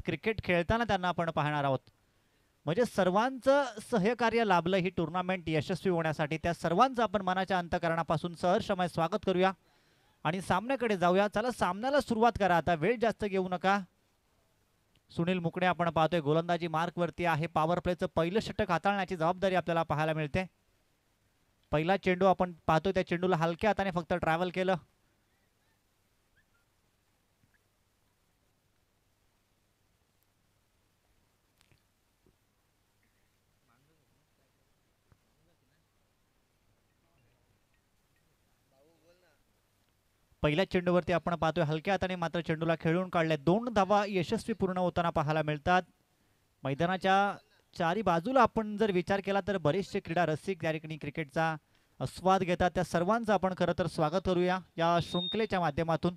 Cricket खेळताना त्यांना आपण पाहणार आहोत. म्हणजे सर्वांचं सहकार्य लाभलं ही टुर्नामेंट यशस्वी होण्यासाठी. त्या सर्वांचं आपण मनाच्या अंतःकरणापासून सहर्षमय स्वागत करूया आणि सामन्याकडे जाऊया. चला सामन्याला सुरुवात करा, आता वेळ जास्त घेऊ नका. सुनील मुकणे आपण पाहतोय गोलंदाजी मार्कवरती आहे. पॉवर प्लेचं पहिलं षटक हाताळण्याची जबाबदारी आपल्याला पाहायला मिळते. पहिला चेंडू आपण पाहतोय, त्या चेंडूला हलक्या हाताने फक्त ट्रॅव्हल केलं. पहिल्या चेंडूवरती आपण पाहतोय हलक्या हाताने मात्र चेंडूला खेळून काढले. 2 धावा यशस्वी पूर्ण होताना पाहायला मिळतात. मैदानाच्या चारी बाजूला आपण जर विचार केला तर बरेचसे क्रीडा रसिक या ठिकाणी क्रिकेटचा आस्वाद घेतात. त्या सर्वांचं आपण खरं तर स्वागत करूया या शृंखलेच्या माध्यमातून.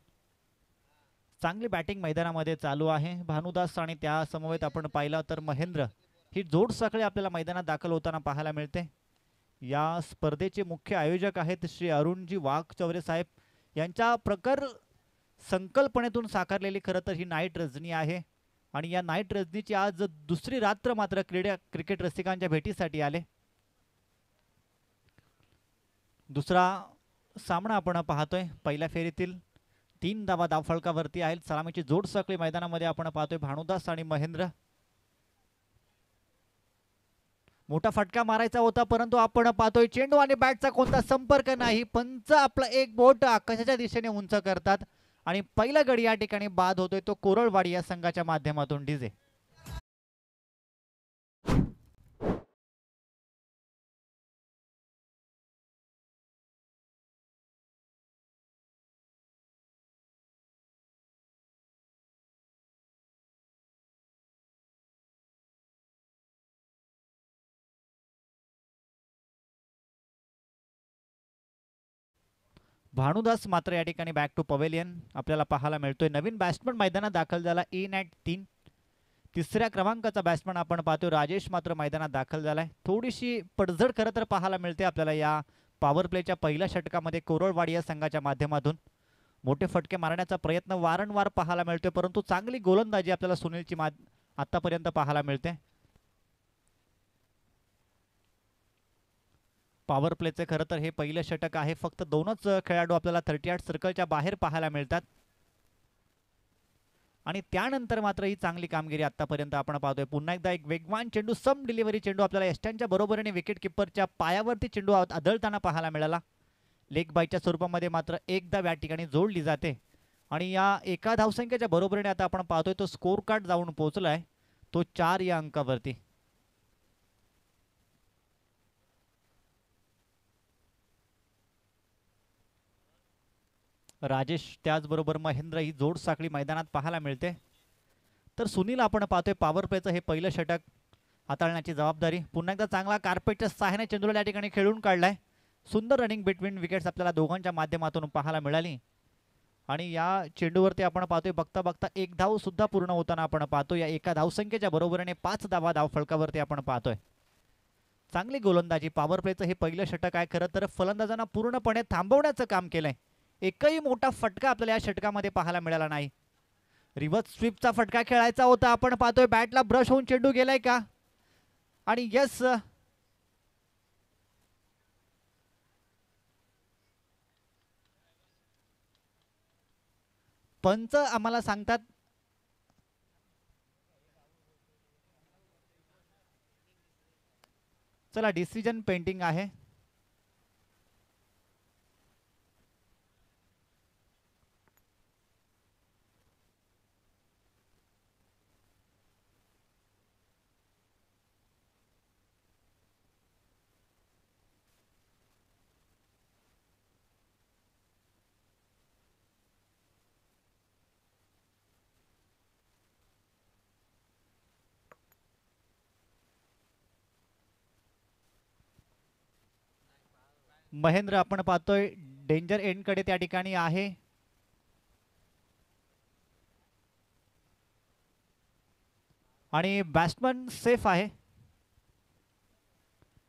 चांगली बॅटिंग मैदानामध्ये चालू आहे. भानुदास आणि त्या समवेत आपण पाहिलं तर महेंद्र ही जोड साखळी आपल्याला मैदानात दाखल होताना पाहायला मिळते. या स्पर्धेचे मुख्य आयोजक आहेत श्री अरुणजी वाघचौरे साहेब. यांच्या प्रखर संकल्पनेतून साकारलेली खरं तर ही नाईट रजनी आहे आणि या नाईट रजनीची आज दुसरी रात्र मात्र क्रिकेट रसिकांच्या भेटीसाठी आले. दुसरा सामना आपण पाहतोय. पहिल्या फेरीतील 3 धावा धावफलकावरती आहेत. सलामीची जोड साखळी मैदानामध्ये आपण पाहतोय भानुदास आणि महेंद्र. मोठा फटका मारायचा होता परंतु आपण पाहतोय चेंडू आणि बॅटचा कोणता संपर्क नाही. पंच आपला एक बोट आकाशाच्या दिशेने उंच करतात आणि पहिला गडी या ठिकाणी बाद होतोय तो कोरळवाडी या संघाच्या माध्यमातून. डीजे भानुदास मात्र या ठिकाणी बॅक टू पवेलियन आपल्याला पाहायला मिळतोय. नवीन बॅट्समन मैदानात दाखल झाला @3. तिसऱ्या क्रमांकाचा बॅट्समन आपण पाहतोय राजेश मात्र मैदानात दाखल झालाय. थोडीशी पडझड खरं तर पाहायला मिळते आपल्याला या पॉवर प्लेच्या पहिल्या षटकामध्ये कोरळवाडी या संघाच्या माध्यमातून. मोठे फटके मारण्याचा प्रयत्न वारंवार पाहायला मिळतोय परंतु चांगली गोलंदाजी आपल्याला सुनीलची आतापर्यंत पाहायला मिळते. पॉवर प्लेचे खरं तर हे पहिलं षटक आहे. फक्त 2च खेळाडू आपल्याला 38 सर्कलच्या बाहेर पाहायला मिळतात आणि त्यानंतर मात्र ही चांगली कामगिरी आतापर्यंत आपण पाहतोय. पुन्हा एकदा एक वेगवान चेंडू, सम डिलिव्हरी चेंडू आपल्याला एस्टनच्या बरोबरीने विकेट किपरच्या पायावरती चेंडू आदळताना पाहायला मिळाला. लेग बायच्या स्वरूपामध्ये मात्र एकदा या ठिकाणी जोडली जाते आणि या एका धावसंख्येच्या बरोबरीने आता आपण पाहतोय तो स्कोर कार्ड जाऊन पोहोचलाय तो 4 या अंकावरती. राजेश त्याचबरोबर महेंद्र ही जोड साखळी मैदानात पाहायला मिळते. तर सुनील आपण पाहतोय पॉवर प्लेचं हे पहिलं षटक हाताळण्याची जबाबदारी. पुन्हा एकदा चांगला कार्पेटच्या सहाय्याने चेंडूला त्या ठिकाणी खेळून काढलाय. सुंदर रनिंग बिटवीन विकेट्स आपल्याला दोघांच्या माध्यमातून पाहायला मिळाली आणि या चेंडूवरती आपण पाहतोय बघता बघता एक धाव सुद्धा पूर्ण होताना आपण पाहतोय. या एका धावसंख्येच्या बरोबरीने 5 धावा धावफलकावरती आपण पाहतोय. चांगली गोलंदाजी. पॉवर प्लेचं हे पहिलं षटक आहे. खरं तर फलंदाजांना पूर्णपणे थांबवण्याचं काम केलंय. एकही मोठा फटका आपल्याला या षटकामध्ये पाहायला मिळाला नाही. रिव्हर्स स्वीपचा फटका खेळायचा होता. आपण पाहतोय बॅटला ब्रश होऊन चेंडू गेलाय का आणि यस पंच आम्हाला सांगतात चला डिसिजन पेंटिंग आहे. महेंद्र आपण पाहतोय डेंजर एंड कडे त्या ठिकाणी आहे. आणि बॅट्समन सेफ आहे.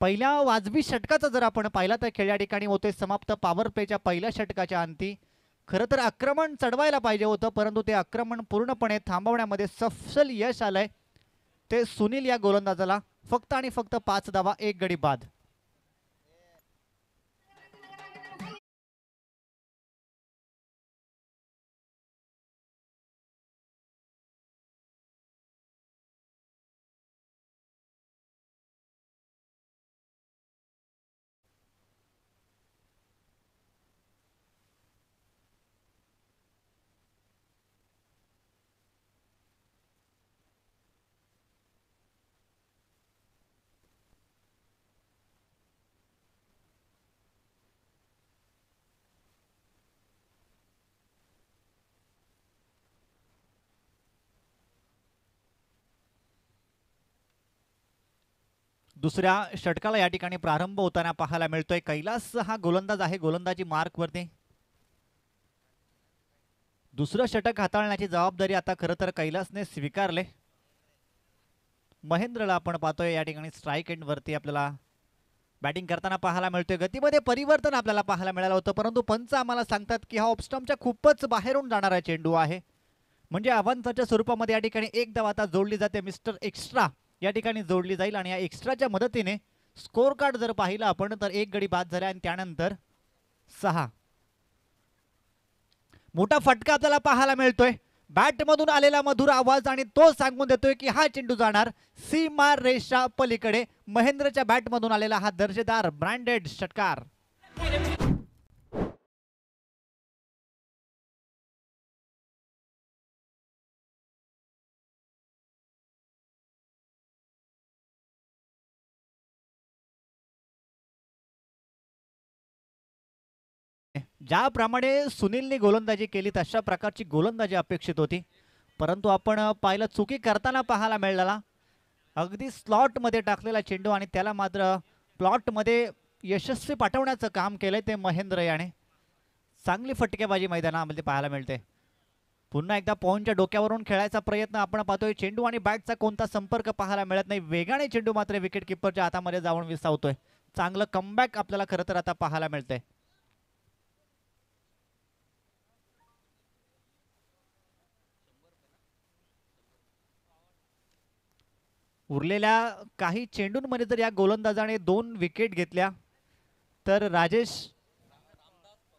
पहिल्या वाजवी षटकाचा जर आपण पाहिला तर खेळ या ठिकाणी होते समाप्त. पॉवर प्लेच्या पहिल्या षटकाच्या अंती खरं तर आक्रमण चढवायला पाहिजे होतं, परंतु ते आक्रमण पूर्णपणे थांबवण्यामध्ये सफल यश आलंय ते सुनील या गोलंदाजाला. फक्त आणि फक्त 5 धावा, 1 गडी बाद. दुसऱ्या षटकाला या ठिकाणी प्रारंभ होताना पाहायला मिळतोय. कैलास हा गोलंदाज आहे, गोलंदाजी मार्कवरती. दुसरं षटक हाताळण्याची जबाबदारी आता खरं तर कैलासने स्वीकारले. महेंद्रला आपण पाहतोय या ठिकाणी स्ट्राईक एंड वरती आपल्याला बॅटिंग करताना पाहायला मिळतोय. गतीमध्ये परिवर्तन आपल्याला पाहायला मिळालं होतं, परंतु पंच आम्हाला सांगतात की हा ऑफस्टम्पच्या खूपच बाहेरून जाणारा चेंडू आहे, म्हणजे अवांतरच्या स्वरूपामध्ये या ठिकाणी एक धाव आता जोडली जाते. मिस्टर एक्स्ट्रा या ठिकाणी जोडली जाईल आणि या एक्स्ट्राच्या मदतीने स्कोर कार्ड जर पाहिलं आपण तर 1 गडी बाद झाला आणि त्यानंतर 6. मोठा फटका आपल्याला पाहायला मिळतोय. बॅटमधून आलेला मधुर आवाज आणि तो सांगून देतोय की हा चेंडू जाणार सीमा रेषा पलीकडे. महेंद्रच्या बॅटमधून आलेला हा दर्जेदार ब्रँडेड षटकार. ज्याप्रमाणे सुनीलने गोलंदाजी केली तशा प्रकारची गोलंदाजी अपेक्षित होती, परंतु आपण पाहिलं चुकी करताना पाहायला मिळाला. अगदी स्लॉटमध्ये टाकलेला चेंडू आणि त्याला मात्र प्लॉटमध्ये यशस्वी पाठवण्याचं काम केलंय ते महेंद्र याने. चांगली फटकेबाजी मैदानामध्ये पाहायला मिळते. पुन्हा एकदा पॉईंटच्या डोक्यावरून खेळायचा प्रयत्न आपण पाहतोय. चेंडू आणि बॅटचा कोणता संपर्क पाहायला मिळत नाही. वेगाने चेंडू मात्र विकेट किपरच्या हातामध्ये जाऊन विसावतोय. चांगलं कमबॅक आपल्याला खरं तर आता पाहायला मिळतंय. उरलेल्या काही चेंडूंमध्ये जर या गोलंदाजाने 2 विकेट घेतल्या तर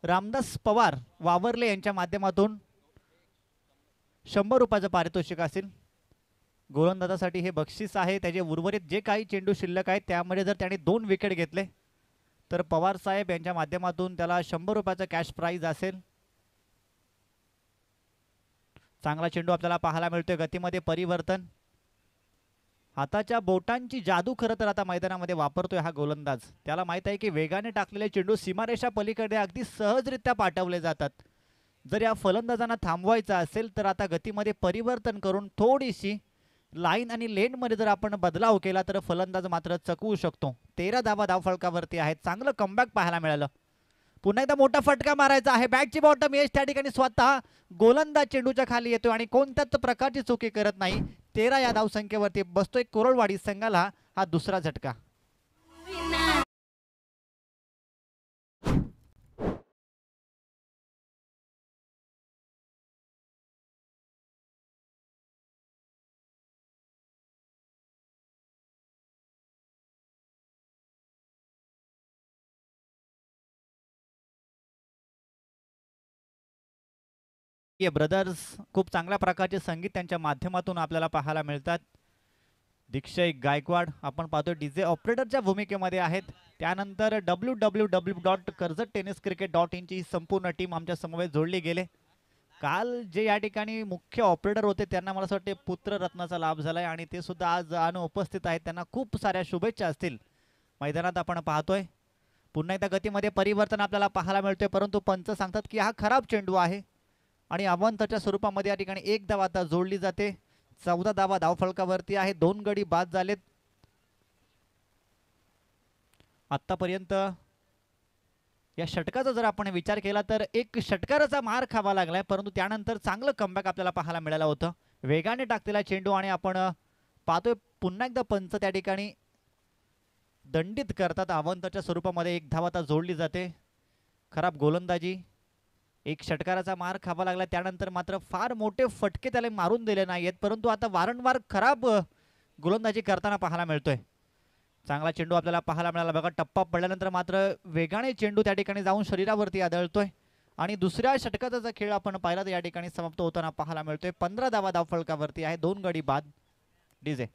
रामदास पवार वावरले यांच्या माध्यमातून 100 रुपयाचं पारितोषिक असेल. गोलंदाजासाठी हे बक्षीस आहे. त्याचे उर्वरित जे काही चेंडू शिल्लक आहेत त्यामध्ये जर त्याने 2 विकेट घेतले तर पवार साहेब यांच्या माध्यमातून त्याला 100 रुपयाचं कॅश प्राइज असेल. चांगला चेंडू आपल्याला पाहायला मिळतोय. गतीमध्ये परिवर्तन, हाताच्या बोटांची जादू खरं तर आता मैदानामध्ये वापरतोय हा गोलंदाज. त्याला माहित आहे की वेगाने टाकलेले चेंडू सीमारेषा पलीकडे अगदी सहजरित्या पाठवले जातात. जर या फलंदाजांना थांबवायचं असेल तर आता गतीमध्ये परिवर्तन करून थोडीशी लाईन आणि लेनमध्ये जर आपण बदलाव केला तर फलंदाज मात्र चकवू शकतो. 13 धावा धावफलकावरती आहेत. चांगलं कमबॅक पाहायला मिळालं. पुन्हा एकदा मोठा फटका मारायचा आहे. बॅटची बॉटम एज त्या ठिकाणी स्वतः गोलंदाज चेंडूच्या खाली येतोय आणि कोणत्याच प्रकारची चुकी करत नाही. 13 या धावसंख्येवरती बसतोय कोरळवाडी संघाला हा दुसरा झटका. ब्रदर्स खूप चांगल्या प्रकारचे संगीत त्यांच्या माध्यमातून आपल्याला पाहायला मिळतात. दीक्षय गायकवाड आपण पाहतो डीजे ऑपरेटरच्या भूमिकेमध्ये आहेत. त्यानंतर www.कर्जतटेनिसक्रिकेट.in ची संपूर्ण टीम आमच्या समवेत जोडली गेले. काल जे या ठिकाणी मुख्य ऑपरेटर होते त्यांना मला असं वाटते पुत्ररत्नाचा लाभ झालाय आणि ते सुद्धा आज अनुपस्थित आहेत. त्यांना खूप साऱ्या शुभेच्छा असतील. मैदानात आपण पाहतोय पुन्हा एकदा गतीमध्ये परिवर्तन आपल्याला पाहायला मिळतोय, परंतु पंच सांगतात की हा खराब चेंडू आहे आणि अवांतरच्या स्वरूपामध्ये या ठिकाणी 1 धाव आता जोडली जाते. 14 धावा धावफलकावरती आहे. 2 गडी बाद झालेत. आतापर्यंत या षटकाचा जर आपण विचार केला तर एक षटकाराचा मार खावा लागलाय, परंतु त्यानंतर चांगलं कमबॅक आपल्याला पाहायला मिळालं होतं. वेगाने टाकलेला चेंडू आणि आपण पाहतोय पुन्हा एकदा पंच त्या ठिकाणी दंडित करतात. अवांतरच्या स्वरूपामध्ये 1 धाव आता जोडली जाते. खराब गोलंदाजी एक षटकाराचा मार खावा लागला, त्यानंतर मात्र फार मोठे फटके त्याला मारून दिले नाहीयेत, परंतु आता वारंवार खराब गोलंदाजी करताना पाहायला मिळतोय. चांगला चेंडू आपल्याला पाहायला मिळाला बघा. टप्पा पडल्यानंतर मात्र वेगाने चेंडू त्या ठिकाणी जाऊन शरीरावरती आदळतोय आणि दुसऱ्या षटकाचा जर खेळ आपण पाहिला तर या ठिकाणी समाप्त होताना पाहायला मिळतोय. 15 धावा धावफलकावरती आहे, 2 गडी बाद. डीजे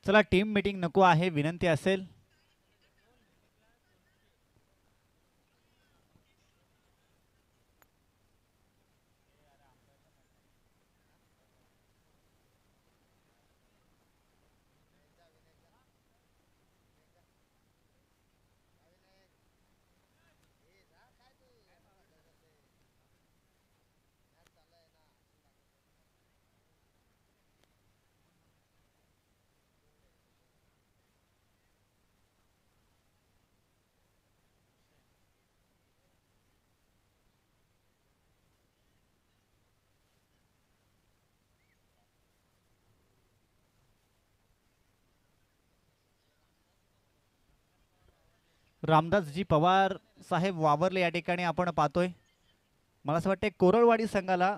चला, टीम मीटिंग नको आहे, विनंती असेल. रामदासजी पवार साहेब वावरले या ठिकाणी आपण पाहतोय. मला असं वाटतं कोरळवाडी संघाला,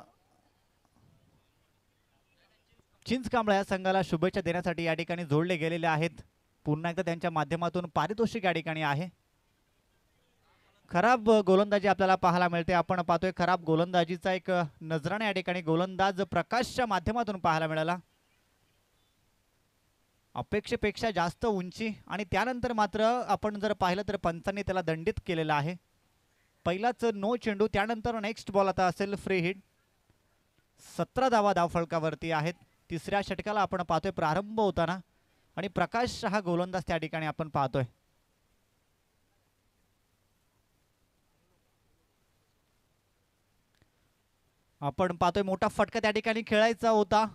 चिंचकांबळा या संघाला शुभेच्छा देण्यासाठी या ठिकाणी जोडले गेलेले आहेत. पुन्हा एकदा त्यांच्या माध्यमातून पारितोषिक या ठिकाणी आहे. खराब गोलंदाजी आपल्याला पाहायला मिळते. आपण पाहतोय खराब गोलंदाजीचा एक नजराने या ठिकाणी गोलंदाज प्रकाशच्या माध्यमातून पाहायला मिळाला. अपेक्षेपेक्षा जास्त उंची आणि त्यानंतर मात्र आपण जर पाहिलं तर पंचांनी त्याला दंडित केलेला आहे. पहिलाच नो चेंडू, त्यानंतर नेक्स्ट बॉल आता असेल फ्री हिट. 17 धावा धावफलकावरती आहेत. तिसऱ्या षटकाला आपण पाहतोय प्रारंभ होताना आणि प्रकाश हा गोलंदाज त्या ठिकाणी आपण पाहतोय. आपण पाहतोय मोठा फटका त्या ठिकाणी खेळायचा होता.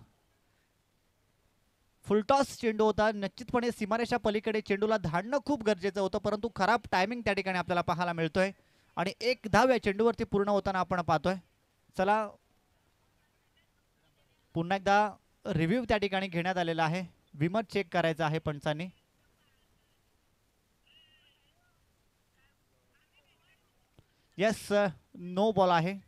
फुलटॉस चेंडू होता. निश्चितपणे सीमारेषा पलीकडे चेंडूला धाडणं खूप गरजेचं होतं, परंतु खराब टायमिंग त्या ठिकाणी आपल्याला पाहायला मिळतोय आणि एक धाव या चेंडूवरती पूर्ण होताना आपण पाहतोय. चला, पुन्हा एकदा रिव्ह्यू त्या ठिकाणी घेण्यात आलेला आहे. विमर चेक करायचा आहे पंचांनी. येस, नो बॉल आहे.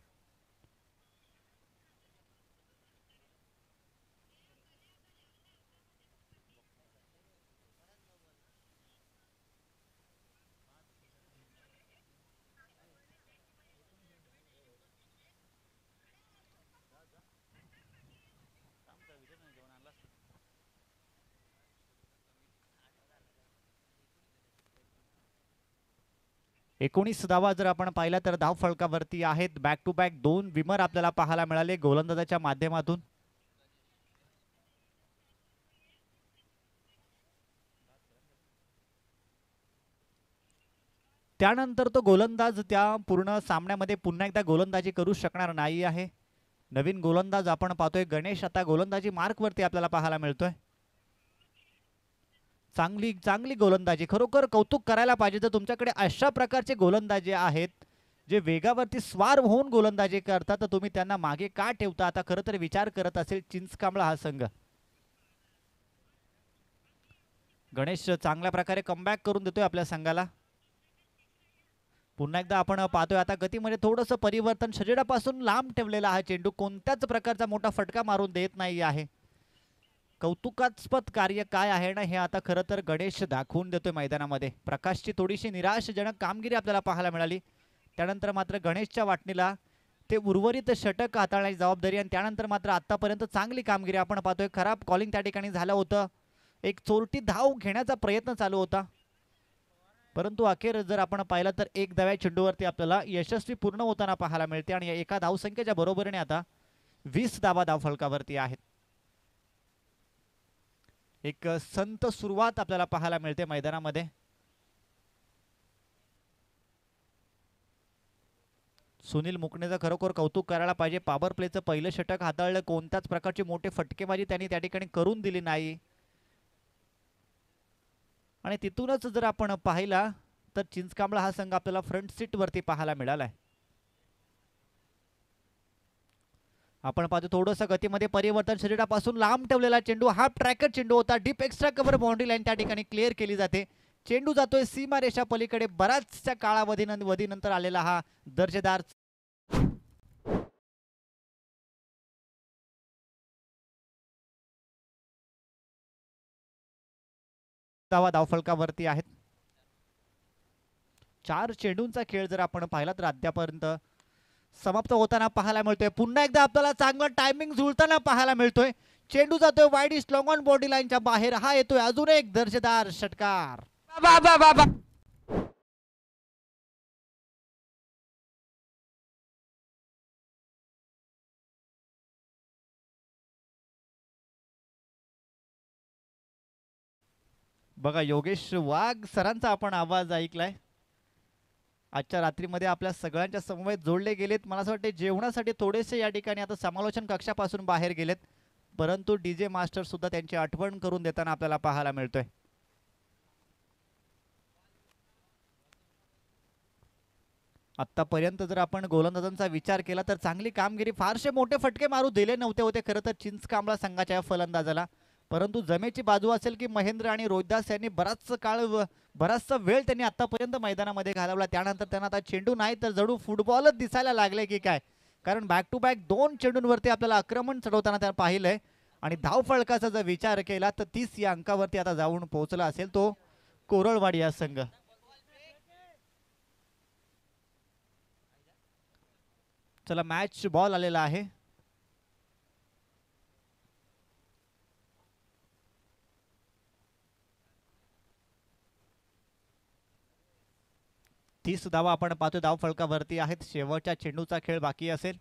एकोणीस धावा जर आपण पाहिला तर धाव फलकावरती आहेत. बॅक टू बॅक 2 विमर आपल्याला पाहायला मिळाले गोलंदाजाच्या माध्यमातून. त्यानंतर तो गोलंदाज त्या पूर्ण सामन्यामध्ये पुन्हा एकदा गोलंदाजी करू शकणार नाही आहे. नवीन गोलंदाज आपण पाहतोय गणेश आता गोलंदाजी मार्कवरती आपल्याला पाहायला मिळतोय. चांगली चांगली गोलंदाजी, खरोखर कौतुक करायला पाहिजे. जर तुमच्याकडे अशा प्रकारचे गोलंदाजी आहेत जे वेगावरती स्वार होऊन गोलंदाजी करतात, तर तुम्ही त्यांना मागे का ठेवता? आता खरं तर विचार करत असेल चिंचकांबळा हा संघ. गणेश चांगल्या प्रकारे कमबॅक करून देतोय आपल्या संघाला. पुन्हा एकदा आपण पाहतोय आता गतीमध्ये थोडंसं परिवर्तन, शरीरापासून लांब ठेवलेला हा चेंडू कोणत्याच प्रकारचा मोठा फटका मारून देत नाही आहे. कौतुकास्पद कार्य काय आहे ना हे आता खरं तर गणेश दाखवून देतोय मैदानामध्ये. प्रकाशची थोडीशी निराशजनक कामगिरी आपल्याला पाहायला मिळाली. त्यानंतर मात्र गणेशच्या वाटणीला ते उर्वरित षटक हाताळण्याची जबाबदारी आणि त्यानंतर मात्र आतापर्यंत चांगली कामगिरी आपण पाहतोय. खराब कॉलिंग त्या ठिकाणी झालं होतं. एक चोरटी धाव घेण्याचा प्रयत्न चालू होता, परंतु अखेर जर आपण पाहिलं तर एक धाव्या चेंडूवरती आपल्याला यशस्वी पूर्ण होताना पाहायला मिळते आणि एका धावसंख्येच्या बरोबरीने आता 20 धावा धावफलकावरती आहेत. एक संत सुरुवात आपल्याला पाहायला मिळते मैदानामध्ये. सुनील मुकणेचं खरोखर कौतुक करायला पाहिजे. पॉवर प्लेचं पहिलं षटक हाताळलं, कोणत्याच प्रकारची मोठे फटकेबाजी त्यांनी त्या ठिकाणी करून दिली नाही. आणि तिथूनच जर आपण पाहिला तर चिंचकांबळा हा संघ आपल्याला फ्रंट सीट वरती पाहायला मिळालाय. आपण पाहतो थोडंसं गतीमध्ये परिवर्तन, शरीरापासून लांब ठेवलेला चेंडू, हाफ ट्रॅकर चेंडू होता, deep extra cover boundary line त्या ठिकाणी क्लिअर केली जाते. चेंडू जातोय सीमारेषा पलीकडे. बराचशा काळावधीनंतर आलेला हा दर्जेदार धावफलकावरती आहेत. 4 चेंडूंचा खेळ जर आपण पाहिला तर अद्यापर्यंत समाप्त होताना पाहायला मिळतोय. पुन्हा एकदा आपल्याला चांगलं टायमिंग जुळताना पाहायला मिळतोय. चेंडू जातोय wide east long on body लाईनच्या बाहेर. हा येतोय अजून एक दर्जेदार षटकार. बघा योगेश वाघ सरांचा आपण आवाज ऐकलाय. आजच्या रात्रीमध्ये आपल्या सगळ्यांच्या समवेत जोडले गेलेत. मला असं वाटतं जेवणासाठी थोडेसे या ठिकाणी आता समालोचन कक्षापासून बाहेर गेलेत, परंतु डीजे मास्टर सुद्धा त्यांची आठवण करून देताना आपल्याला पाहायला मिळतोय. आतापर्यंत जर आपण गोलंदाजांचा विचार केला तर चांगली कामगिरी, फारसे मोठे फटके मारू दिले नव्हते होते खरं तर चिंचकांबळा संघाच्या फलंदाजाला, परंतु जमेची बाजू असेल की महेंद्र आणि रोहितदास यांनी बराचसा वेळ त्यांनी आतापर्यंत मैदानामध्ये घालवला. त्यानंतर त्यांना आता चेंडू नाही तर जणू फुटबॉलच दिसायला लागले की काय, कारण बॅक टू बॅक 2 चेंडूंवरती आपल्याला आक्रमण चढवताना त्या पाहिलंय. आणि धावफलकाचा जर विचार केला तर 30 या अंकावरती आता जाऊन पोहोचला असेल तो कोरळवाडी या संघ. चला मॅच बॉल आलेला आहे. तीस धावा आपण पाहतो धावफलकावरती आहेत. शेवटच्या चेंडूचा खेळ बाकी असेल.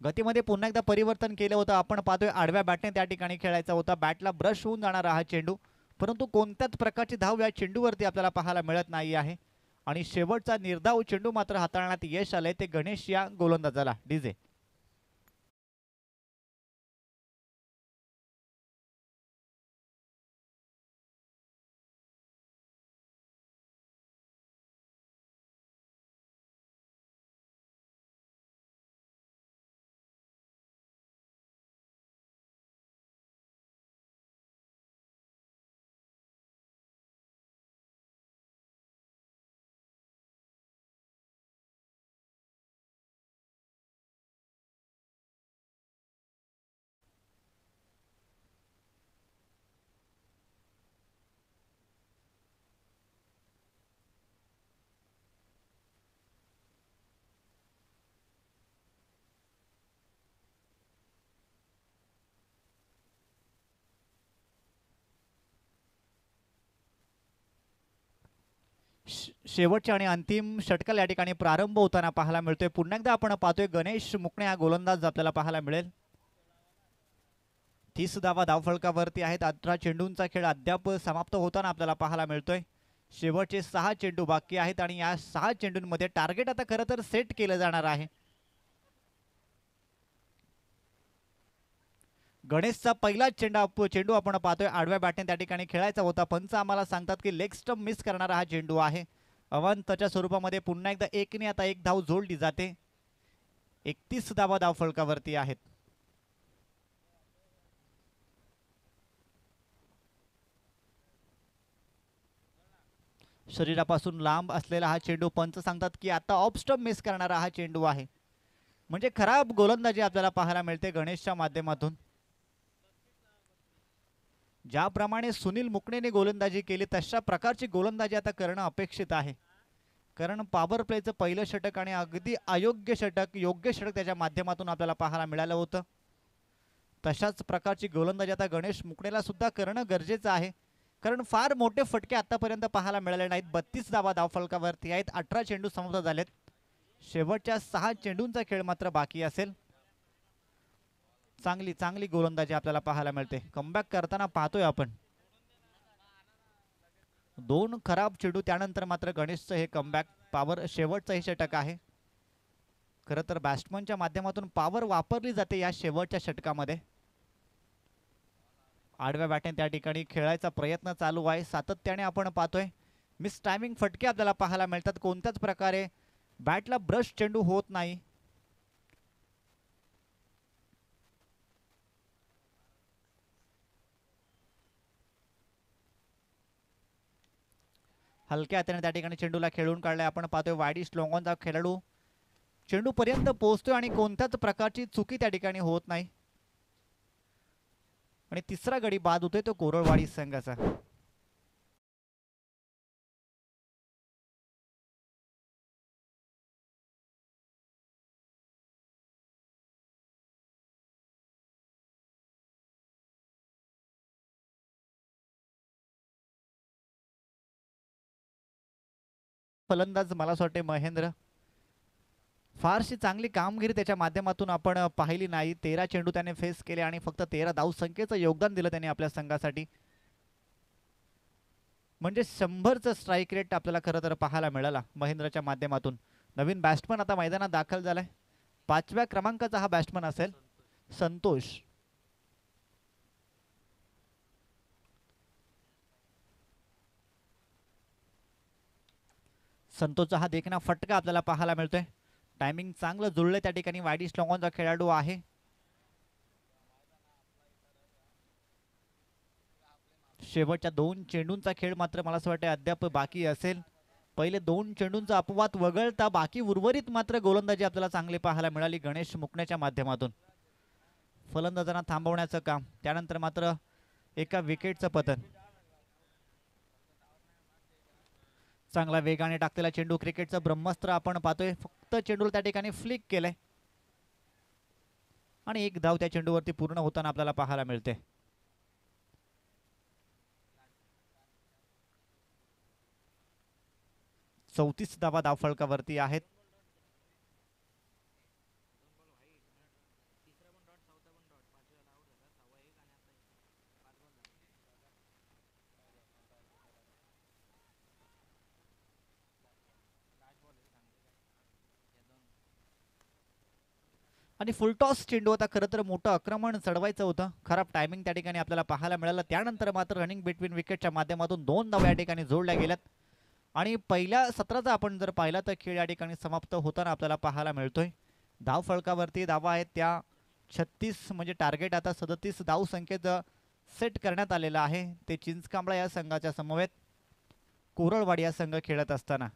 गतीमध्ये पुन्हा एकदा परिवर्तन केलं होतं. आपण पाहतोय आडव्या बॅटने त्या ठिकाणी खेळायचा होता. बॅटला ब्रश होऊन जाणारा हा चेंडू, परंतु कोणत्याच प्रकारची धाव या चेंडूवरती आपल्याला पाहायला मिळत नाही आहे. आणि शेवटचा निर्धाव चेंडू मात्र हाताळण्यात यश आलंय ते गणेश या गोलंदाजाला. डीजे शेवटच्या आणि अंतिम षटकाला या ठिकाणी प्रारंभ होताना पाहायला मिळतोय. पुन्हा एकदा आपण पाहतोय गणेश मुकणे हा गोलंदाज आपल्याला पाहायला मिळेल. 30 धावा धावफलकावरती आहेत. 18 चेंडूंचा खेळ अद्याप समाप्त होताना आपल्याला पाहायला मिळतोय. शेवटचे 6 चेंडू बाकी आहेत आणि या 6 चेंडूंमध्ये टार्गेट आता खरं तर सेट केलं जाणार आहे. गणेशचा पहिला चेंडू आपण पाहतोय आडव्या बॅटने त्या ठिकाणी खेळायचा होता. पंच आम्हाला सांगतात की लेग स्टंप मिस करणारा हा चेंडू आहे. अवांतच्या स्वरूपामध्ये पुन्हा एकदा एकने आता एक धाव जोडली जाते. 31 धावा धावफलकावरती आहेत. शरीरापासून लांब असलेला हा चेंडू, पंच सांगतात की आता ऑफ स्टंप मिस करणारा हा चेंडू आहे. म्हणजे खराब गोलंदाजी आपल्याला पाहायला मिळते गणेशच्या माध्यमातून. ज्याप्रमाणे सुनील मुकणेने गोलंदाजी केली तशा प्रकारची गोलंदाजी आता करणं अपेक्षित आहे, कारण पॉवर प्लेचं पहिलं षटक आणि अगदी अयोग्य षटक योग्य षटक त्याच्या माध्यमातून आपल्याला पाहायला मिळालं होतं. तशाच प्रकारची गोलंदाजी आता गणेश मुकणेला सुद्धा करणं गरजेचं आहे, कारण फार मोठे फटके आतापर्यंत पाहायला मिळाले नाहीत. 32 धावा धावफलकावरती आहेत. 18 चेंडू समाप्त झालेत. शेवटच्या 6 चेंडूंचा खेळ मात्र बाकी असेल. चांगली गोलंदाजी आपल्याला पाहायला मिळते. कमबॅक करताना पाहतोय आपण 2 खराब चेंडू त्यानंतर मात्र गणेशचं हे कमबॅक. पॉवर शेवटचं हे षटक आहे. खरं तर बॅट्समनच्या माध्यमातून पॉवर वापरली जाते या शेवटच्या षटकामध्ये. आडव्या बॅटने त्या ठिकाणी खेळायचा प्रयत्न चालू आहे. सातत्याने आपण पाहतोय मिस टायमिंग फटके आपल्याला पाहायला मिळतात. कोणत्याच प्रकारे बॅटला ब्रश चेंडू होत नाही. हलक्या हाताने त्या ठिकाणी चेंडूला खेळून काढलाय. आपण पाहतोय वाईडिश लोंगॉनचा खेळाडू चेंडू पर्यंत पोहोचतोय आणि कोणत्याच प्रकारची चुकी त्या ठिकाणी होत नाही. आणि तिसरा गडी बाद होतोय तो कोरळवाडी संघाचा. फलंदाज मला असं वाटते महेंद्र, फारशी चांगली कामगिरी त्याच्या माध्यमातून आपण पाहिली नाही. 13 चेंडू त्याने फेस केले आणि फक्त 13 धावसंख्येचं योगदान दिलं त्याने आपल्या संघासाठी. म्हणजे 100चं स्ट्राईक रेट आपल्याला खरं तर पाहायला मिळाला महेंद्रच्या माध्यमातून. नवीन बॅट्समन आता मैदानात दाखल झालाय. 5व्या क्रमांकाचा हा बॅट्समन असेल संतोष. संतोषचा हा देखना फटका आपल्याला पाहायला मिळतोय. टायमिंग चांगलं जुळलंय त्या ठिकाणी. वाईडिश लोंगॉनचा खेळाडू आहे. शेवटच्या 2 चेंडूंचा खेळ मात्र मला असं वाटतं अद्याप बाकी असेल. पहिले 2 चेंडूंचा अपवाद वगळता बाकी उर्वरित मात्र गोलंदाजी आपल्याला चांगली पाहायला मिळाली गणेश मुकण्याच्या माध्यमातून. फलंदाजांना थांबवण्याचं काम, त्यानंतर मात्र एका विकेटचं पतन. चांगला वेगाने टाकलेला चेंडू, क्रिकेटचं ब्रह्मास्त्र आपण पाहतोय. फक्त चेंडूला त्या ठिकाणी फ्लिक केलंय आणि एक धाव त्या चेंडूवरती पूर्ण होताना आपल्याला पाहायला मिळते. चौतीस धावा धावफलकावरती आहेत. आणि फुलटॉस चेंडू होता. खरं तर मोठं आक्रमण चढवायचं होतं. खराब टायमिंग त्या ठिकाणी आपल्याला पाहायला मिळालं. त्यानंतर मात्र रनिंग बिटवीन विकेटच्या माध्यमातून 2 धावा या ठिकाणी जोडल्या गेल्यात आणि पहिल्या सत्राचा आपण जर पाहिला तर खेळ या ठिकाणी समाप्त होताना आपल्याला पाहायला मिळतोय. धाव फलकावरती धावा आहेत त्या 36, म्हणजे टार्गेट आता 37 धाव संख्येचं सेट करण्यात आलेलं आहे. ते चिंचकांबळा या संघाच्या समवेत कोरळवाडी या संघ खेळत असताना.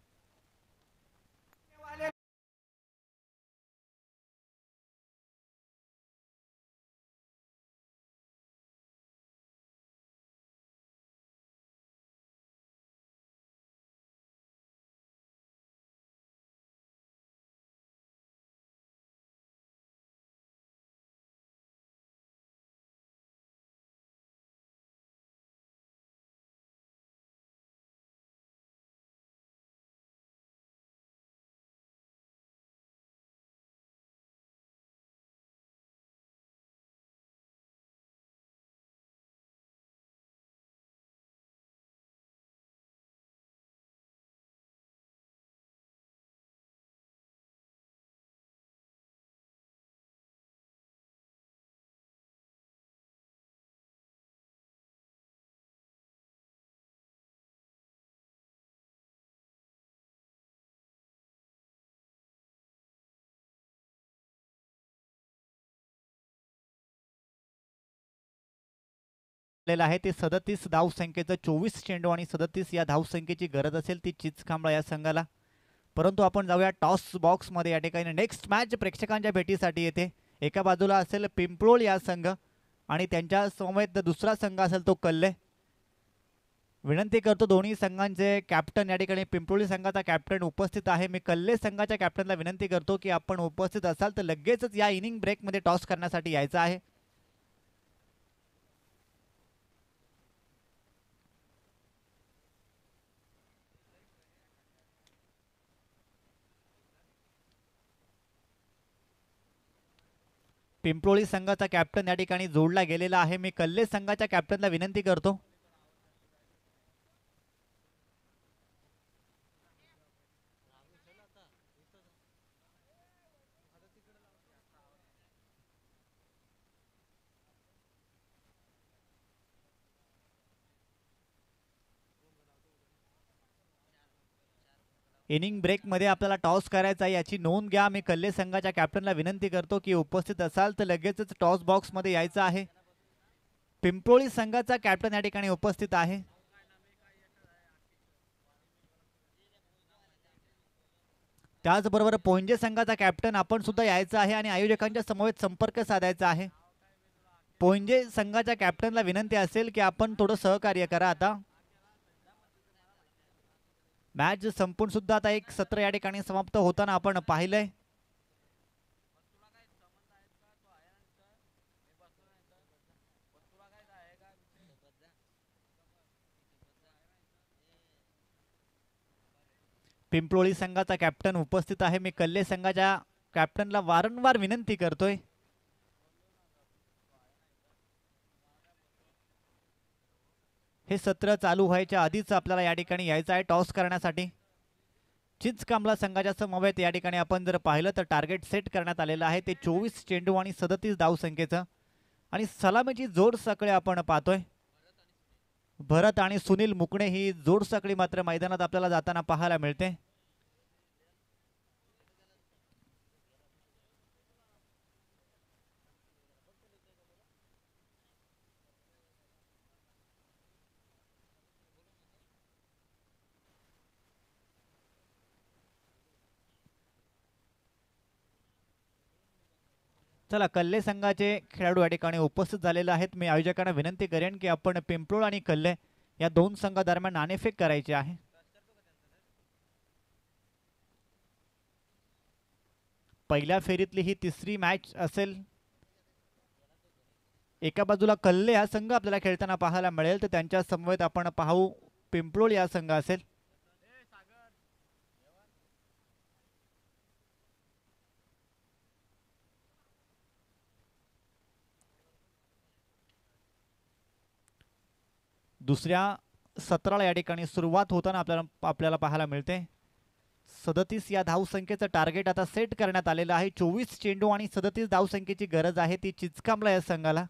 आहे ते 37 धावसंख्येचं 24 चेंडू आणि 37 या धावसंख्येची गरज असेल ती चिंचकांबळा या संघाला. परंतु आपण जाऊया टॉस बॉक्स मध्ये. या ठिकाणी नेक्स्ट मॅच प्रेक्षकांच्या भेटीसाठी येते. एका बाजूला असेल पिंपळोळ या संघ आणि त्यांच्या समवेत दुसरा संघ असेल तो कल्ले. विनंती करतो दोन्ही संघांचे कॅप्टन, या ठिकाणी पिंपळोळी संघाचा कॅप्टन उपस्थित आहे. मी कल्ले संघाच्या कॅप्टनला विनंती करतो की आपण उपस्थित असाल तर लगेचच या इनिंग ब्रेकमध्ये टॉस करण्यासाठी यायचं आहे. पिंपळोळी संघाचा कॅप्टन या ठिकाणी जोडला गेलेला आहे. मी कल्ले संघाच्या कॅप्टनला विनंती करतो. इनिंग ब्रेकमध्ये आपल्याला टॉस करायचा आहे याची नोंद घ्या. मी कल्ले संघाच्या कॅप्टनला विनंती करतो की उपस्थित असाल तर लगेचच टॉस बॉक्समध्ये यायचं आहे. पिंपळी संघाचा कॅप्टन या ठिकाणी उपस्थित आहे. त्याचबरोबर पोंजे संघाचा कॅप्टन आपण सुद्धा यायचं आहे आणि आयोजकांच्या समवेत संपर्क साधायचा आहे. पोंजे संघाच्या कॅप्टनला विनंती असेल की आपण थोडं सहकार्य करा. आता मॅच संपून सुद्धा आता एक सत्र या ठिकाणी समाप्त होताना आपण पाहिलंय. पिंपळी संघाचा कॅप्टन उपस्थित आहे. मी कल्ले संघाच्या कॅप्टनला वारंवार विनंती करतोय. हे सत्र चालू व्हायच्या आधीच आपल्याला या ठिकाणी यायचं आहे टॉस करण्यासाठी. चिंचकांबला संघाच्या समवेत या ठिकाणी आपण जर पाहिलं तर टार्गेट सेट करण्यात आलेलं आहे ते 24 चेंडू आणि 37 धावसंख्येचं. आणि सलामीची जोड साखळी आपण पाहतोय. भरत आणि सुनील मुकणे ही जोड साखळी मात्र मैदानात आपल्याला जाताना पाहायला मिळते. चला कल्ले संघाचे खेळाडू या ठिकाणी उपस्थित झालेले आहेत. मी आयोजकांना विनंती करेन की आपण पिंपळूण आणि कल्ले या दोन संघादरम्यान नाणेफेक करायची आहे. पहिल्या फेरीतली ही तिसरी मॅच असेल. एका बाजूला कल्ले हा संघ आपल्याला खेळताना पाहायला मिळेल तर त्यांच्या समवेत आपण पाहू पिंपळूण या संघ असेल. दुसऱ्या सत्राला या ठिकाणी सुरुवात होताना आपल्याला पाहायला मिळते. 37 या धावसंख्येचं टार्गेट आता सेट करण्यात आलेलं आहे. 24 चेंडू आणि 37 धावसंख्येची गरज आहे ती चिचकांबला या संघाला.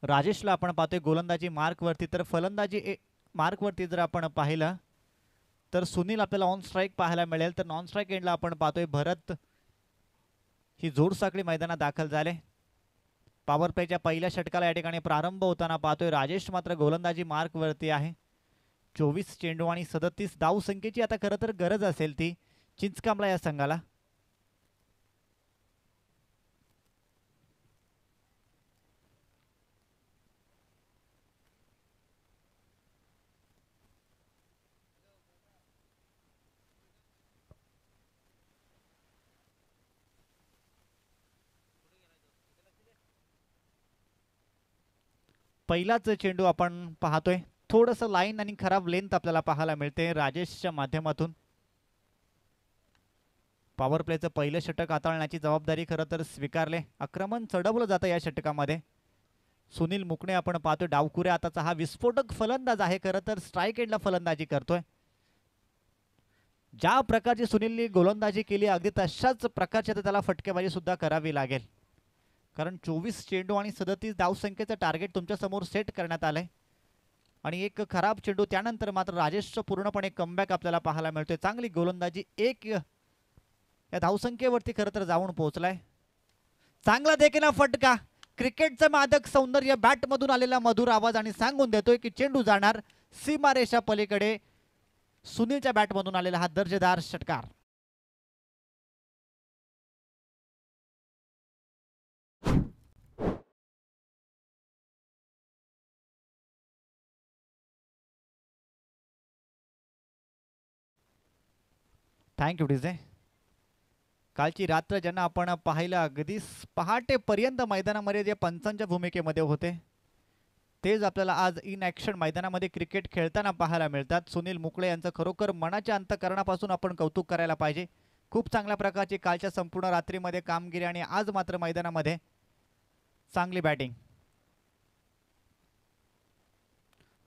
राजेशला आपण पाहतोय गोलंदाजी मार्कवरती. तर फलंदाजी मार्कवरती जर आपण पाहिलं तर सुनील आपल्याला ऑन स्ट्राईक पाहायला मिळेल. तर नॉन स्ट्राईक एंडला आपण पाहतोय भरत ही जोड साखळी मैदानात दाखल झाले. पॉवर प्लेच्या पहिल्या षटकाला या ठिकाणी प्रारंभ होताना पाहतोय राजेश मात्र गोलंदाजी मार्कवरती आहे. 24 चेंडू आणि 37 धावसंख्येची आता खरं तर गरज असेल ती चिंचकांबला या संघाला. पहिलाच चेंडू आपण पाहतोय. थोडंसं लाईन आणि खराब लेंथ आपल्याला पाहायला मिळते राजेशच्या माध्यमातून. पॉवर प्लेचं पहिलं षटक हाताळण्याची जबाबदारी खरं तर स्वीकारले. आक्रमण चढवलं जातं या षटकामध्ये. सुनील मुकणे आपण पाहतोय डावकुऱ्या आताचा हा विस्फोटक फलंदाज आहे. खरं तर स्ट्राईक एंडला फलंदाजी करतोय. ज्या प्रकारची सुनीलने गोलंदाजी केली अगदी तशाच प्रकारची त्याला फटकेबाजी सुद्धा करावी लागेल. कारण 24 चेंडू आणि 37 धावसंख्येचं टार्गेट तुमच्या समोर सेट करण्यात आलंय. आणि एक खराब चेंडू त्यानंतर मात्र राजेशचं पूर्णपणे कमबॅक आपल्याला पाहायला मिळतोय. चांगली गोलंदाजी एक या धावसंख्येवरती खरं तर जाऊन पोहोचलाय. चांगला देखील फटका. क्रिकेटचं मादक सौंदर्य बॅटमधून आलेला मधुर आवाज आणि सांगून देतोय की चेंडू जाणार सीमारेषा पलीकडे. सुनीलच्या बॅटमधून आलेला हा दर्जेदार षटकार. Thank you DJ. कालची रात्र ज्यांना आपण पाहिलं अगदीच पहाटेपर्यंत मैदानामध्ये जे पंचांच्या भूमिकेमध्ये होते तेच आपल्याला आज इन ॲक्शन मैदानामध्ये क्रिकेट खेळताना पाहायला मिळतात. सुनील मुकळे यांचं खरोखर मनाच्या अंतःकरणापासून आपण कौतुक करायला पाहिजे. खूप चांगल्या प्रकारची कालच्या संपूर्ण रात्रीमध्ये कामगिरी आणि आज मात्र मैदानामध्ये चांगली बॅटिंग.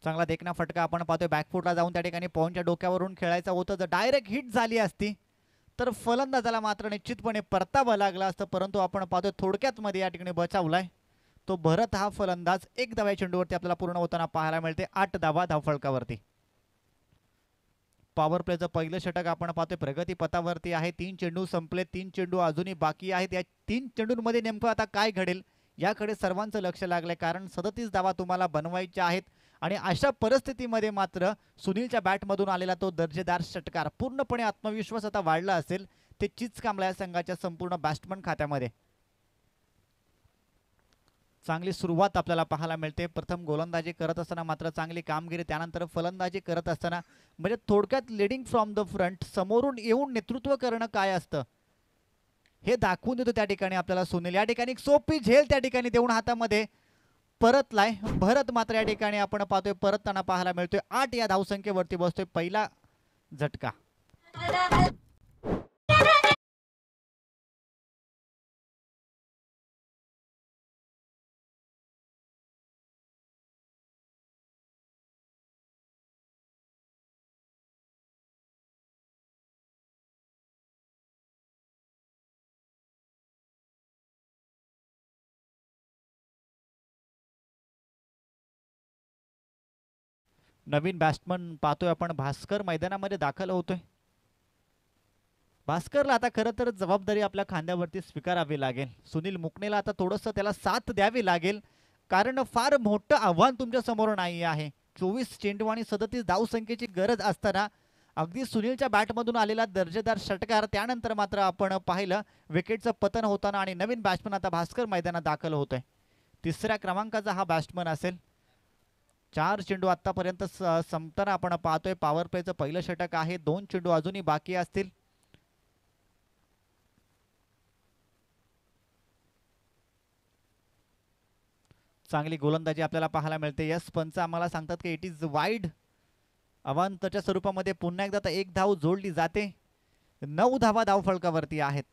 चांगला देखना फटका आपण पाहतोय. बॅकफुटला जाऊन त्या ठिकाणी पॉईंटच्या डोक्यावरून खेळायचं होतं. जर डायरेक्ट हिट झाली असती तर फलंदाजाला मात्र निश्चितपणे परतावं लागलं असतं. परंतु आपण पाहतोय थोडक्यात मध्ये या ठिकाणी बचावलाय. तो भरत हा फलंदाज 1 धावा चेंडूवरती आपल्याला पूर्ण होताना पाहायला मिळते. 8 धावा धावफलकावरती. पॉवर प्लेचं पहिलं षटक आपण पाहतोय प्रगती पथावरती आहे. 3 चेंडू संपले, 3 चेंडू अजूनही बाकी आहेत. या 3 चेंडूंमध्ये नेमकं आता काय घडेल याकडे सर्वांचं लक्ष लागलंय, कारण 37 धावा तुम्हाला बनवायच्या आहेत. आणि अशा परिस्थितीमध्ये मात्र सुनीलच्या बॅटमधून आलेला तो दर्जेदार षटकार पूर्णपणे आत्मविश्वास आता वाढला असेल. ते चिचकांबळा या संघाच्या संपूर्ण बॅट्समन खात्यामध्ये. चांगली सुरुवात आपल्याला पाहायला मिळते. प्रथम गोलंदाजी करत असताना मात्र चांगली कामगिरी, त्यानंतर फलंदाजी करत असताना म्हणजे थोडक्यात लीडिंग फ्रॉम द फ्रंट, समोरून येऊन नेतृत्व करणं काय असतं हे दाखवून देतो त्या ठिकाणी आपल्याला सुनील. या ठिकाणी सोपी झेल त्या ठिकाणी देऊन हातामध्ये परतलाय भरत. मात्र या ठिकाणी आपण पाहतोय परतताना पाहायला मिळतोय. 8 या धावसंख्येवरती बसतोय. पहिला झटका. नवीन बॅट्समन पाहतोय आपण भास्कर मैदानामध्ये दाखल होतोय. भास्करला आता खरं तर जबाबदारी आपल्या खांद्यावरती स्वीकारावी लागेल. सुनील मुकणेला आता थोडंसं त्याला साथ द्यावी लागेल, कारण फार मोठं आव्हान तुमच्या समोर नाही आहे. 24 चेंडू आणि 37 धावसंख्येची गरज असताना अगदी सुनीलच्या बॅटमधून आलेला दर्जेदार षटकार, त्यानंतर मात्र आपण पाहिलं विकेटचं पतन होताना आणि नवीन बॅट्समन आता भास्कर मैदानात दाखल होतोय. 3ऱ्या क्रमांकाचा हा बॅट्समन असेल. 4 चेंडू आतापर्यंत संपताना आपण पाहतोय. पॉवर प्लेचं पहिलं षटक आहे. 2 चेंडू अजूनही बाकी असतील. चांगली गोलंदाजी आपल्याला पाहायला मिळते. यस पंच आम्हाला सांगतात की इट इज वाईड. अवांतच्या स्वरूपामध्ये पुन्हा एकदा 1 धाव जोडली जाते. 9 धावा धावफलकावरती आहेत.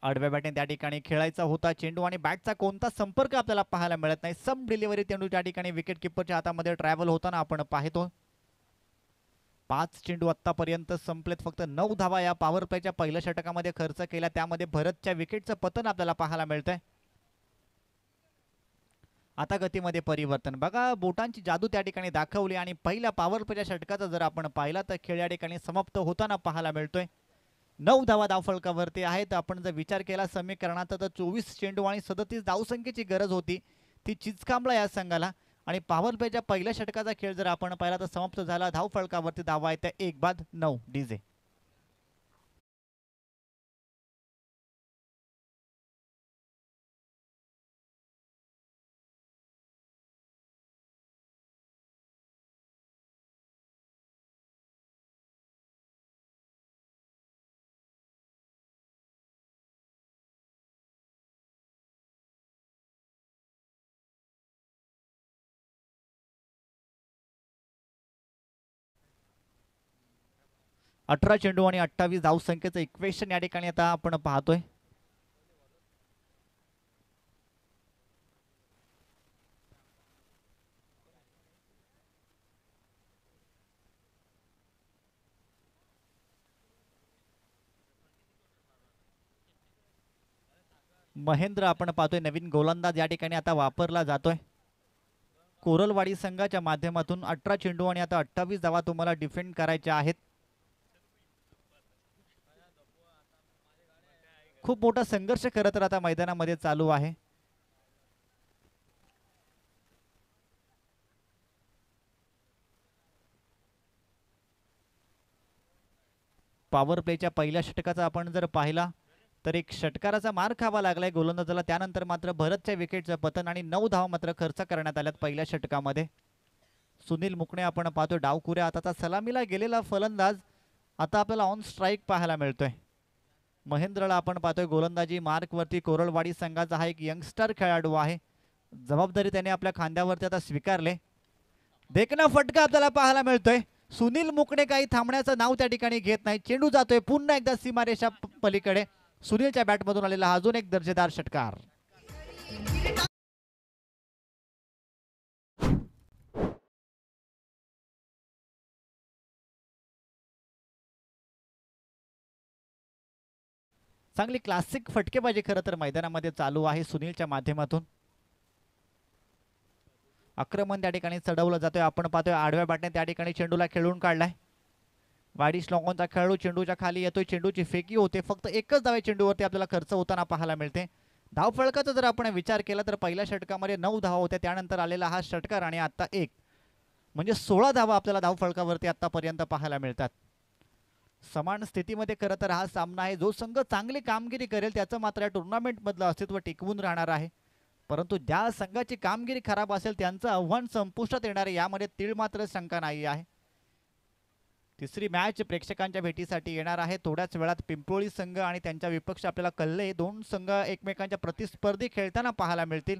आडव्या बॅटने त्या ठिकाणी खेळायचा होता चेंडू आणि बॅटचा कोणता संपर्क आपल्याला पाहायला मिळत नाही. सम डिलिव्हरी चेंडू त्या ठिकाणी विकेट किपरच्या हातामध्ये ट्रॅव्हल होताना आपण पाहतो. 5 चेंडू आतापर्यंत संपलेत. फक्त 9 धावा या पॉवर प्लेच्या पहिल्या षटकामध्ये खर्च केला. त्यामध्ये भरतच्या विकेटचं पतन आपल्याला पाहायला मिळतंय. आता गतीमध्ये परिवर्तन बघा. बोटांची जादू त्या ठिकाणी दाखवली आणि पहिल्या पॉवर प्लेच्या षटकाचा जर आपण पाहिला तर खेळ या ठिकाणी समाप्त होताना पाहायला मिळतोय. 9 धावा धावफलकावरती आहेत. आपण जर विचार केला समीकरणात तर 24 चेंडू आणि 37 धावसंख्येची गरज होती. ती चिचकांबळा या संघाला. आणि पॉवर प्लेच्या पहिल्या षटकाचा खेळ जर आपण पाहिला तर समाप्त झाला. धावफलकावरती धावा आहेत 1 बाद 9 डीजे. अठरा चेंडू आणि 28 धावसंख्येचं इक्वेशन या ठिकाणी आता आपण पाहतोय. महेंद्र आपण पाहतोय नवीन गोलंदाज या ठिकाणी आता वापरला जातोय. कोरलवाडी संघाच्या माध्यमातून 18 चेंडू आणि आता 28 धावा तुम्हाला डिफेंड करायच्या आहेत. खूप मोठा संघर्ष खरं तर आता मैदानामध्ये चालू आहे. पॉवर प्लेच्या पहिल्या षटकाचा आपण जर पाहिला तर एक षटकाराचा मार खावा लागलाय गोलंदाजाला. त्यानंतर मात्र भरतच्या विकेटचं पतन आणि 9 धावा मात्र खर्च करण्यात आल्यात पहिल्या षटकामध्ये. सुनील मुकणे आपण पाहतोय डावकुऱ्या हाताचा सलामीला गेलेला फलंदाज आता आपल्याला ऑन स्ट्राईक पाहायला मिळतोय. महेंद्रला आपण पाहतोय गोलंदाजी मार्कवरती. कोरलवाडी संघाचा हा एक यंगस्टर खेळाडू आहे. जबाबदारी त्याने आपल्या खांद्यावरती आता स्वीकारले. देखना फटका आपल्याला पाहायला मिळतोय. सुनील मुकणे काही थांबण्याचं नाव त्या ठिकाणी घेत नाही. चेंडू जातोय पुन्हा एकदा सीमारेषा पलीकडे. सुनीलच्या बॅटमधून आलेला अजून एक दर्जेदार षटकार. चांगली क्लासिक फटकेबाजी खरं तर मैदानामध्ये चालू आहे सुनीलच्या माध्यमातून. आक्रमण त्या ठिकाणी चढवलं जातोय. आपण पाहतोय आडव्या बॅटने त्या ठिकाणी चेंडूला खेळून काढलाय. वाडिश लॉंगॉनचा खेळाडू चेंडूच्या खाली येतोय. चेंडूची फेकी होते. फक्त एकच धावे चेंडूवरती आपल्याला खर्च होताना पाहायला मिळते. धावफलकाचा जर आपण विचार केला तर पहिल्या षटकामध्ये 9 धावा होत्या. त्यानंतर आलेला हा षटकार आणि आता 1 म्हणजे 16 धावा आपल्याला धावफलकावरती आतापर्यंत पाहायला मिळतात. समान स्थितीमध्ये खरं तर हा सामना आहे. जो संघ चांगली कामगिरी करेल त्याचं मात्र या टुर्नामेंटमधलं अस्तित्व टिकवून राहणार आहे. परंतु ज्या संघाची कामगिरी खराब असेल त्यांचं आव्हान संपुष्टात येणार आहे यामध्ये तीळ मात्र शंका नाही आहे. तिसरी मॅच प्रेक्षकांच्या भेटीसाठी येणार आहे. थोड्याच वेळात पिंपळी संघ आणि त्यांच्या विपक्ष आपल्याला कळले. दोन संघ एकमेकांच्या प्रतिस्पर्धी खेळताना पाहायला मिळतील.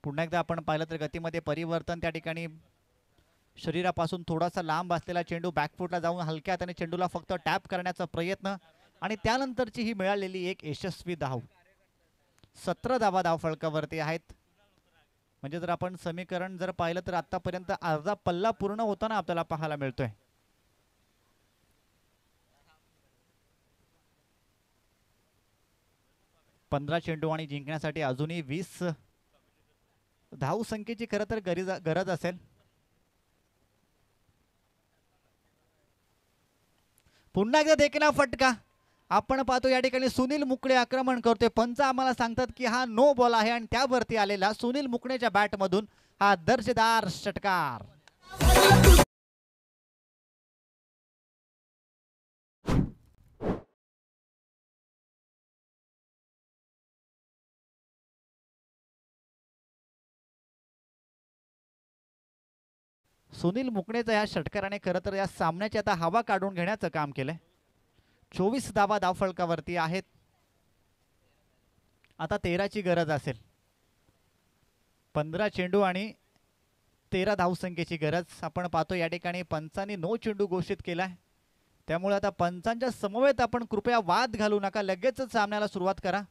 पुन्हा एकदा आपण पाहिलं तर गतीमध्ये परिवर्तन. त्या ठिकाणी शरीरापासून थोडासा लांब असलेला चेंडू बॅकफुटला जाऊन हलक्या हाताने चेंडूला फक्त टॅप करण्याचा प्रयत्न आणि त्यानंतरची ही मिळालेली एक यशस्वी धाव. 17 धावा धावफलकावरती आहेत. म्हणजे जर आपण समीकरण जर पाहिलं तर आतापर्यंत अर्धा पल्ला पूर्ण होताना आपल्याला पाहायला मिळतोय. पंधरा चेंडू आणि जिंकण्यासाठी अजूनही 20 धावसंख्येची खरं तर गरज असेल. पुन्हा एकदा देखील फटका आपण पाहतो. या ठिकाणी सुनील मुकणे आक्रमण करतोय. पंच आम्हाला सांगतात की हा नो बॉल आहे आणि त्यावरती आलेला सुनील मुकणेच्या बॅट मधून हा दर्जेदार षटकार. सुनील मुकणेचा या षटकाराने खरं तर या सामन्याची आता हवा काढून घेण्याचं काम केलंय. 24 धावा धावफलकावरती आहेत. आता 13ची गरज असेल. 15 चेंडू आणि 13 धावसंख्येची गरज आपण पाहतो. या ठिकाणी पंचांनी नो चेंडू घोषित केलाय. त्यामुळे आता पंचांच्या समवेत आपण कृपया वाद घालू नका. लगेचच सामन्याला सुरुवात करा.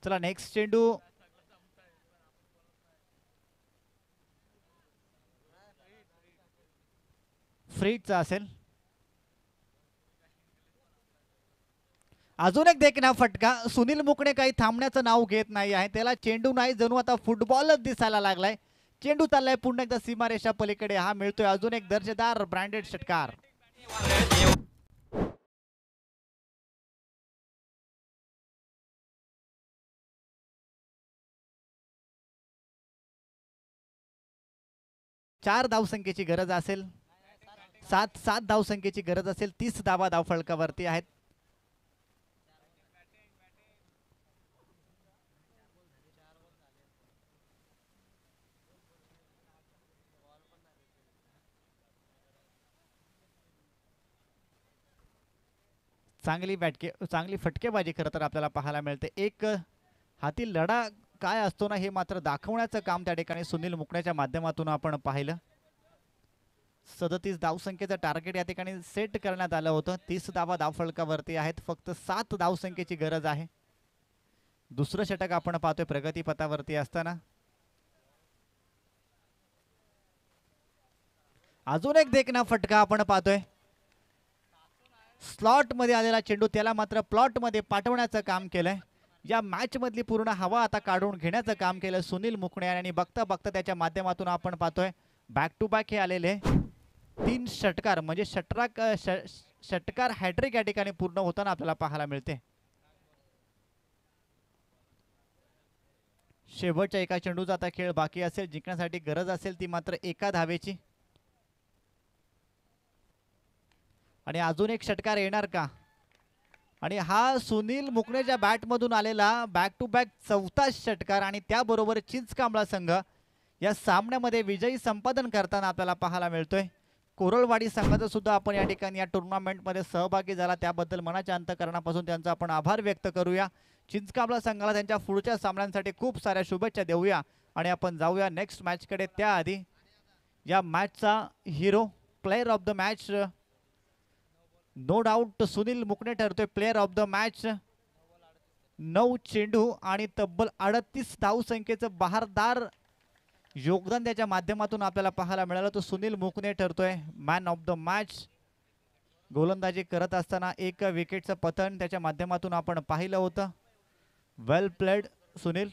चला नेक्स्ट चेंडू फ्रीडचा असेल. अजून एक देखना फटका. सुनील मुकणे काही थांबण्याचं नाव घेत नाही आहे. त्याला चेंडू नाही जणू आता फुटबॉलच दिसायला लागलाय. चेंडू चाललाय पुन्हा एकदा सीमारेषा पलीकडे. हा मिळतोय अजून एक दर्जेदार ब्रँडेड षटकार. चार धावसंख्येची गरज असेल. 7 धावसंख्येची गरज असेल. 30 धावा धावफलकावरती आहेत. चांगली फटकेबाजी खरं तर आपल्याला पाहायला मिळते. एक हाती लढा काय असतो ना हे मात्र दाखवण्याचं काम त्या ठिकाणी सुनील मुकण्याच्या माध्यमातून आपण पाहिलं. 37 धावसंख्येचं टार्गेट या ठिकाणी सेट करण्यात आलं होतं. 30 धावा धावफलकावरती आहेत. फक्त 7 धावसंख्येची गरज आहे. दुसरं षटक आपण पाहतोय प्रगतीपथावरती असताना. अजून एक देखना फटका आपण पाहतोय. स्लॉट मध्ये आलेला चेंडू त्याला मात्र प्लॉट मध्ये पाठवण्याचं काम केलंय. या मॅच मधली पूर्ण हवा आता काढून घेण्याचं काम केलं सुनील मुकणे आणि बघता बघता त्याच्या माध्यमातून आपण पाहतोय बॅक टू बॅक हे आलेले 3 षटकार म्हणजे षटकार हॅट्रिक या ठिकाणी पूर्ण होताना आपल्याला पाहायला मिळते. शेवटच्या एका चेंडूचा आता खेळ बाकी असेल. जिंकण्यासाठी गरज असेल ती मात्र एका धावेची. आणि अजून एक षटकार येणार का. आणि हा सुनील मुकणेच्या बॅटमधून आलेला बॅक टू बॅक 4था षटकार आणि त्याबरोबर चिंचकांबळा संघ या सामन्यामध्ये विजयी संपादन करताना आपल्याला पाहायला मिळतोय. कोरळवाडी संघाचा सुद्धा आपण या ठिकाणी या टुर्नामेंटमध्ये सहभागी झाला त्याबद्दल मनाच्या अंतःकरणापासून त्यांचा आपण आभार व्यक्त करूया. चिंचकाबला संघाला त्यांच्या पुढच्या सामन्यांसाठी खूप साऱ्या शुभेच्छा देऊया आणि आपण जाऊया नेक्स्ट मॅचकडे. त्याआधी या मॅचचा hero, player of the match, no doubt Sunil Mukane ठरतोय प्लेयर ऑफ द मॅच. 9 चेंडू आणि तब्बल 38 धावसंख्येचं बहारदार योगदान त्याच्या माध्यमातून आपल्याला पाहायला मिळालं. तो Sunil Mukane ठरतोय man of the match. गोलंदाजी करत असताना एक विकेटचं पतन त्याच्या माध्यमातून आपण पाहिलं होतं. वेल प्लेड सुनील.